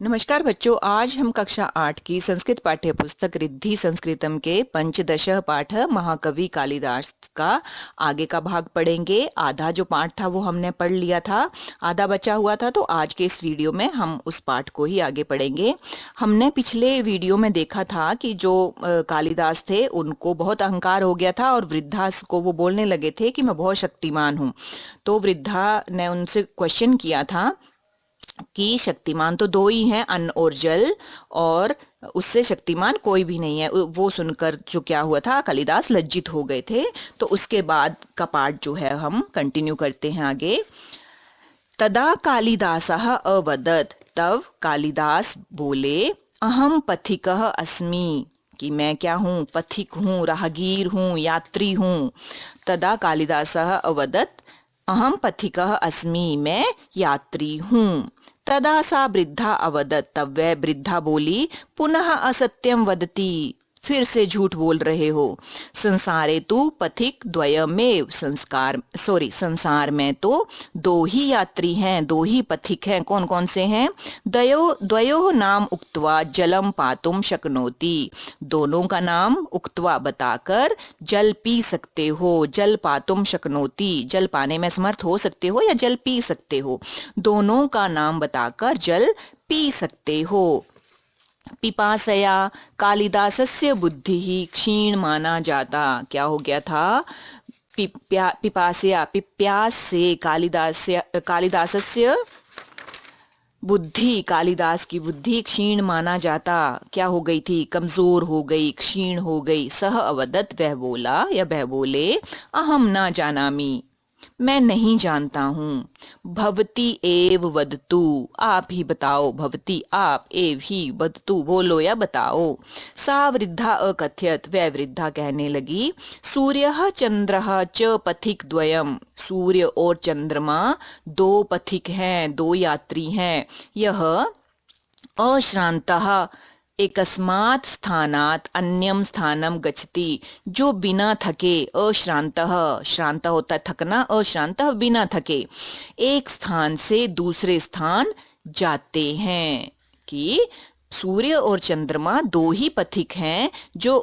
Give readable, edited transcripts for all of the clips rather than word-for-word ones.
नमस्कार बच्चों। आज हम कक्षा 8 की संस्कृत पाठ्य पुस्तक रिद्धि संस्कृतम के पंचदश पाठ महाकवि कालिदास का आगे का भाग पढ़ेंगे। आधा जो पाठ था वो हमने पढ़ लिया था, आधा बचा हुआ था, तो आज के इस वीडियो में हम उस पाठ को ही आगे पढ़ेंगे। हमने पिछले वीडियो में देखा था कि जो कालिदास थे उनको बहुत अहंकार हो गया था और वृद्धा को वो बोलने लगे थे कि मैं बहुत शक्तिमान हूँ। तो वृद्धा ने उनसे क्वेश्चन किया था कि शक्तिमान तो दो ही हैं, अन्न और जल, और उससे शक्तिमान कोई भी नहीं है। वो सुनकर जो क्या हुआ था, कालिदास लज्जित हो गए थे। तो उसके बाद का पार्ट जो है हम कंटिन्यू करते हैं आगे। तदा कालिदासः अवदत्, तब कालिदास बोले, अहम पथिकः अस्मि, कि मैं क्या हूँ, पथिक हूँ, राहगीर हूँ, यात्री हूँ। तदा कालिदासः अवदत्, अहम पथिकः अस्मि, मैं यात्री हूँ। तदा सा वृद्धा अवदत्, तब वह वृद्धा बोली, पुनः असत्यम वदति, फिर से झूठ बोल रहे हो। संसारे तु पथिक द्वयमेव, संसार में तो दो ही यात्री हैं, दो ही पथिक हैं। कौन कौन से हैं? द्वयो नाम उक्त्वा जलम पातुम शक्नोति, दोनों का नाम उक्त्वा बताकर जल पी सकते हो। जल पातुम शक्नोति, जल पाने में समर्थ हो सकते हो या जल पी सकते हो। दोनों का नाम बताकर जल पी सकते हो। पिपासया कालिदासस्य बुद्धिः क्षीण माना जाता। क्या हो गया था? पिप्यास से कालिदासस्य बुद्धि, कालिदास की बुद्धि क्षीण माना जाता। क्या हो गई थी? कमजोर हो गई, क्षीण हो गई। सह अवदत्, वह बोला या वह बोले, अहम ना जानामि, मैं नहीं जानता हूँ। भवती एव वदतु, आप ही बताओ। भवती आप, एव ही, वदतु बोलो या बताओ। सा वृद्धा अकथयत, वह वृद्धा कहने लगी, सूर्यः चंद्रः च पथिक द्वयम, सूर्य और चंद्रमा दो पथिक हैं, दो यात्री हैं। यह अश्रांतः एकस्मात् स्थानात् अन्यम स्थानम गच्छति, जो बिना थके, अश्रांतः, श्रांत होता है थकना, अश्रांतः बिना थके, एक स्थान से दूसरे स्थान जाते हैं। कि सूर्य और चंद्रमा दो ही पथिक हैं जो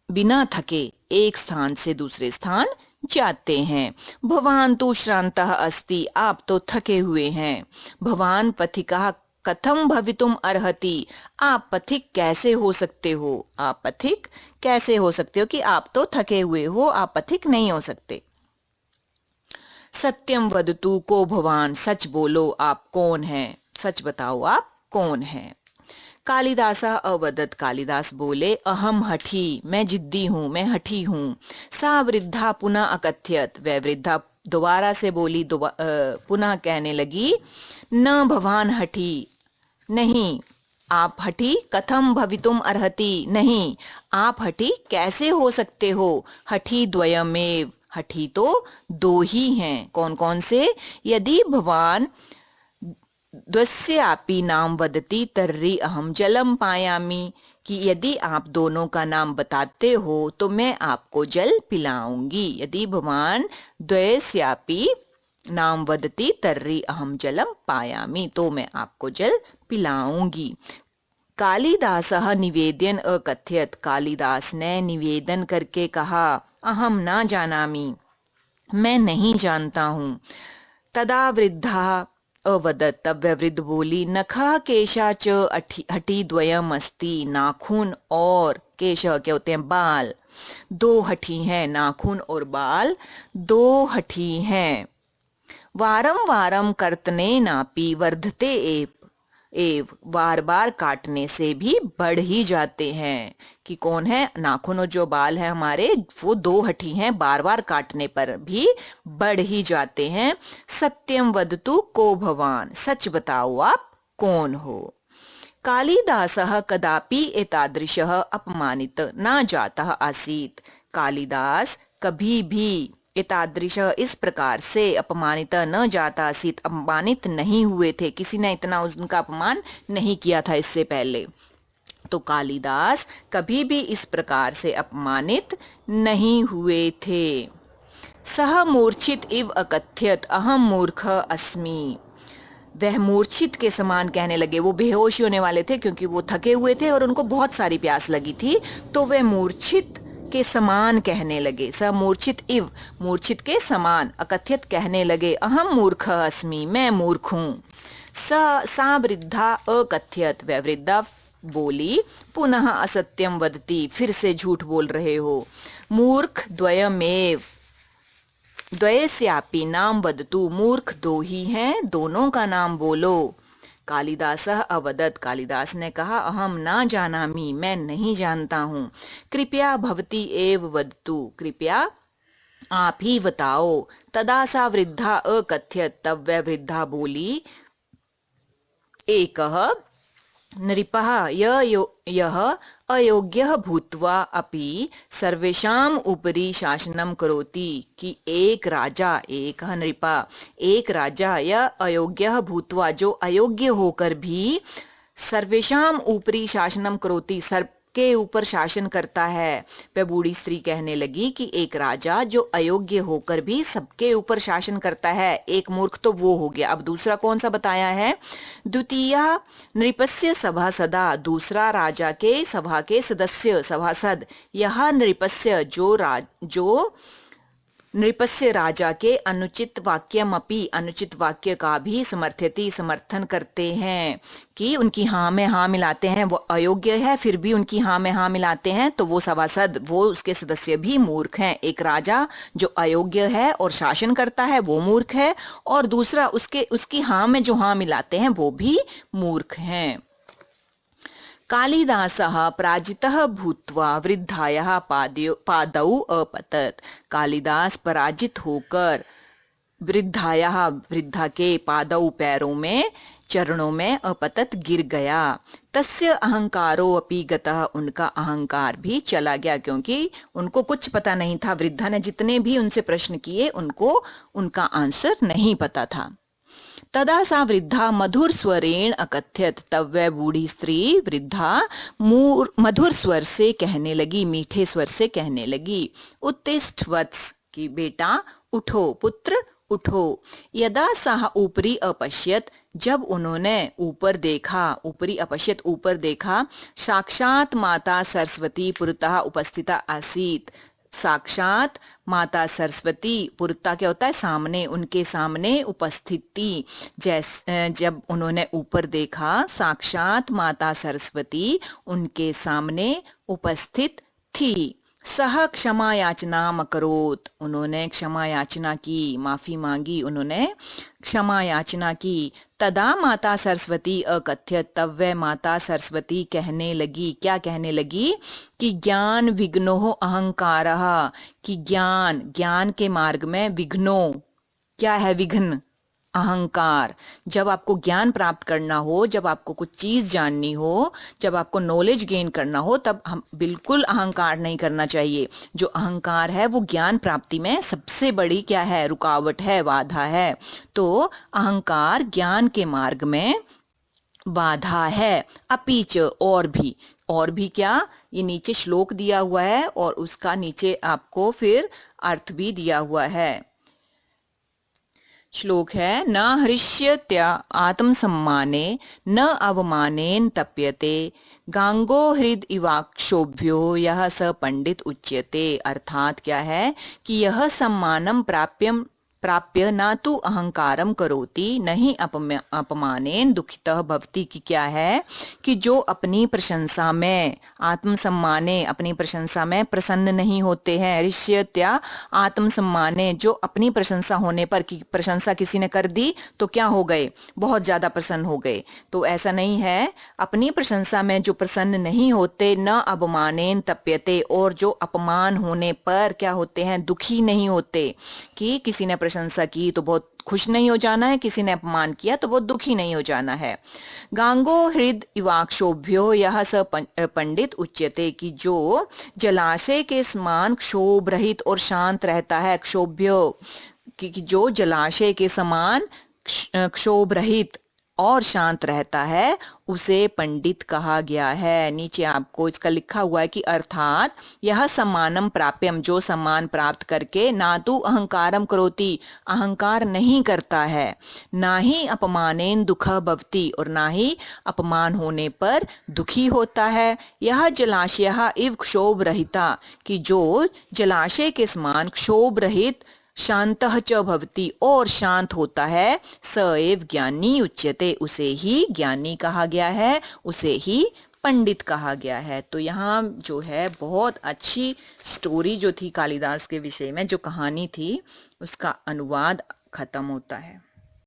बिना थके एक स्थान से दूसरे स्थान जाते हैं। भवान तो श्रांतः अस्ति, आप तो थके हुए हैं। भवान पथिकः कथम भवितुम अर्हति, आप पथिक कैसे हो सकते हो? आप पथिक कैसे हो सकते हो कि आप तो थके हुए हो, आप पथिक नहीं हो सकते। सत्यम वदतु को भवान, सच बोलो, आप कौन हैं? सच बताओ, आप कौन हैं? कालिदासा अवदत्, कालिदास बोले, अहम हठी, मैं जिद्दी हूँ, मैं हठी हूँ। सा वृद्धा पुनः अकथयत, वह वृद्धा दोबारा से बोली, पुनः कहने लगी, न भवान हठी, नहीं आप हठी, कथम भवितुम अर्हति, नहीं आप हठी कैसे हो सकते हो। हठी द्वयमेव, हठी तो दो ही हैं। कौन कौन से? यदि भवान द्वस्यापि नाम वदति तर्हि अहम जलम पायामि, कि यदि आप दोनों का नाम बताते हो तो मैं आपको जल पिलाऊंगी। यदि भगवान द्वयस्यापि नाम वदति तर्हि अहम जलम पायामि, तो मैं आपको जल पिलाऊंगी। कालिदासः निवेदयन् अकथयत्, कालिदास ने निवेदन करके कहा, अहम ना जानामि, मैं नहीं जानता हूँ। तदा वृद्धा अवदत्, तब वह वृद्ध बोली, नखः केशा च हठी द्वयम अस्ति, नाखून और केश क्या होते हैं? बाल, दो हठी हैं, नाखून और बाल दो हठी हैं। वारम वारम कर्तने नापि वर्धते एव, बार बार काटने से भी बढ़ ही जाते हैं। कि कौन है? नाखून और जो बाल है हमारे, वो दो हठी हैं, बार बार काटने पर भी बढ़ ही जाते हैं। सत्यम वदतु को भवान, सच बताओ आप कौन हो। कालिदासः कदापि एतादृशः अपमानित न जातः आसीत्, कालिदास कभी भी एतादृश इस प्रकार से अपमानित न जाता आसीत्, अपमानित नहीं हुए थे, किसी ने इतना उनका अपमान नहीं किया था इससे पहले। तो कालिदास कभी भी इस प्रकार से अपमानित नहीं हुए थे। सह मूर्छित इव अकथयत, अहम मूर्ख अस्मि, वह मूर्छित के समान कहने लगे, वो बेहोश होने वाले थे क्योंकि वो थके हुए थे और उनको बहुत सारी प्यास लगी थी, तो वे मूर्छित के समान कहने लगे। स मूर्छित इव, मूर्छित के समान, अकथ्यत कहने लगे, अहम मूर्ख अस्मि, मैं मूर्ख हूँ। सा वृद्धा अकथ्यत, वह वृद्धा बोली, पुनः असत्यम वदति, फिर से झूठ बोल रहे हो। मूर्ख द्वयमेव, द्वयस्यापि नाम वदतु, मूर्ख दो ही हैं, दोनों का नाम बोलो। कालिदासः अवदत्, कालिदास ने कहा, अहम न जानामि, मैं नहीं जानता हूँ। कृपया भवती एव वदतु, कृपया आप ही बताओ। तदा सा वृद्धा अकथ्यत, तब वह वृद्धा बोली, एकः नृपः यः अयोग्यः भूत्वा अपि सर्वेषाम् उपरि शासनं करोति, कि एक राजा, एक नृपा, एक राजा, यह अयोग्यः भूत्वा, जो अयोग्य होकर भी, सर्वेषाम् उपरि शासनं करोति, सबके ऊपर शासन करता है। वह बूढ़ी स्त्री कहने लगी कि एक राजा जो अयोग्य होकर भी सबके ऊपर शासन करता है। एक मूर्ख तो वो हो गया, अब दूसरा कौन सा बताया है? द्वितीय नृपस्य सभासदा, दूसरा राजा के सभा के सदस्य, सभासद। यह नृपस्य, जो नृपस्य, राजा के अनुचित वाक्यमपि, अनुचित वाक्य का भी समर्थयति, समर्थन करते हैं, कि उनकी हाँ में हाँ मिलाते हैं। वो अयोग्य है फिर भी उनकी हाँ में हाँ मिलाते हैं, तो वो सभासद, वो उसके सदस्य भी मूर्ख हैं। एक राजा जो अयोग्य है और शासन करता है वो मूर्ख है, और दूसरा उसकी हाँ में जो हाँ मिलाते हैं वो भी मूर्ख हैं। कालिदासः पराजितः भूत्वा वृद्धायाः पादौ अपतत, कालिदास पराजित होकर वृद्धा के पादौ, पैरों में, चरणों में, अपतत, गिर गया। तस्य अहंकारो अपि गतः, उनका अहंकार भी चला गया, क्योंकि उनको कुछ पता नहीं था। वृद्धा ने जितने भी उनसे प्रश्न किए उनको उनका आंसर नहीं पता था। तदा सा वृद्धा मधुर स्वरेण अकथ्यत, तब वह बूढ़ी स्त्री वृद्धा मधुर स्वर से कहने लगी, मीठे स्वर से कहने लगी, उत्तिष्ठ वत्स, कि बेटा उठो, पुत्र उठो। यदा सह ऊपरी अपश्यत, जब उन्होंने ऊपर देखा, ऊपरी अपश्यत, ऊपर देखा, साक्षात माता सरस्वती पुरतः उपस्थिता आसीत, साक्षात माता सरस्वती, पुरता क्या होता है? सामने, उनके सामने उपस्थित थी। जब उन्होंने ऊपर देखा, साक्षात माता सरस्वती उनके सामने उपस्थित थी। सह क्षमा याचना अकरोत, उन्होंने क्षमा याचना की, माफी मांगी, उन्होंने क्षमा याचना की। तदा माता सरस्वती अकथ्यत, तब वह माता सरस्वती कहने लगी, क्या कहने लगी? कि ज्ञान विघ्नो अहंकारः, कि ज्ञान के मार्ग में विघ्नो, क्या है विघ्न? अहंकार। जब आपको ज्ञान प्राप्त करना हो, जब आपको कुछ चीज जाननी हो, जब आपको नॉलेज गेन करना हो, तब हम बिल्कुल अहंकार नहीं करना चाहिए। जो अहंकार है वो ज्ञान प्राप्ति में सबसे बड़ी क्या है? रुकावट है, बाधा है। तो अहंकार ज्ञान के मार्ग में बाधा है। अपीच, और भी क्या? ये नीचे श्लोक दिया हुआ है और उसका नीचे आपको फिर अर्थ भी दिया हुआ है। श्लोक है, न हृष्यत्या आत्मसम्माने न अवमानेन तप्यते, गांगो हृद इवाक्षोभ्यो यह स पंडित उच्यते। अर्थात क्या है कि यह सम्मानम प्राप्य न तो अहंकारम करोति न ही अपमानेन दुखितः भवति, की क्या है कि जो अपनी प्रशंसा में, आत्मसम्माने, अपनी प्रशंसा में प्रसन्न नहीं होते हैं। ऋष्यत्या आत्मसम्माने, जो अपनी प्रशंसा होने पर, कि प्रशंसा किसी ने कर दी तो क्या हो गए? बहुत ज्यादा प्रसन्न हो गए। तो ऐसा नहीं है। अपनी प्रशंसा में जो प्रसन्न नहीं होते, न अपमानेन तप्यते, और जो अपमान होने पर क्या होते हैं? दुखी नहीं होते। कि किसी ने प्रशंसा की तो बहुत खुश नहीं हो जाना है, किसी ने अपमान किया तो बहुत दुखी नहीं हो जाना है। गांगो हृद इवाक्षोभ्यो यह स पंडित उच्यते, कि जो जलाशय के समान क्षोभ रहित और शांत रहता है। क्षोभ्यो, कि जो जलाशय के समान क्षोभ रहित और शांत रहता है उसे पंडित कहा गया है। नीचे आपको इसका लिखा हुआ है कि अर्थात यह सम्मानम प्राप्यम, जो सम्मान प्राप्त करके ना तो अहंकारम करोति, अहंकार नहीं करता है, ना ही अपमानेन दुख भवति, और ना ही अपमान होने पर दुखी होता है। यह जलाशय इव क्षोभ रहिता, कि जो जलाशय के समान क्षोभ रहित शांतः च भवति, और शांत होता है, स एव ज्ञानी उच्यते, उसे ही ज्ञानी कहा गया है, उसे ही पंडित कहा गया है। तो यहाँ जो है बहुत अच्छी स्टोरी जो थी कालिदास के विषय में, जो कहानी थी, उसका अनुवाद खत्म होता है।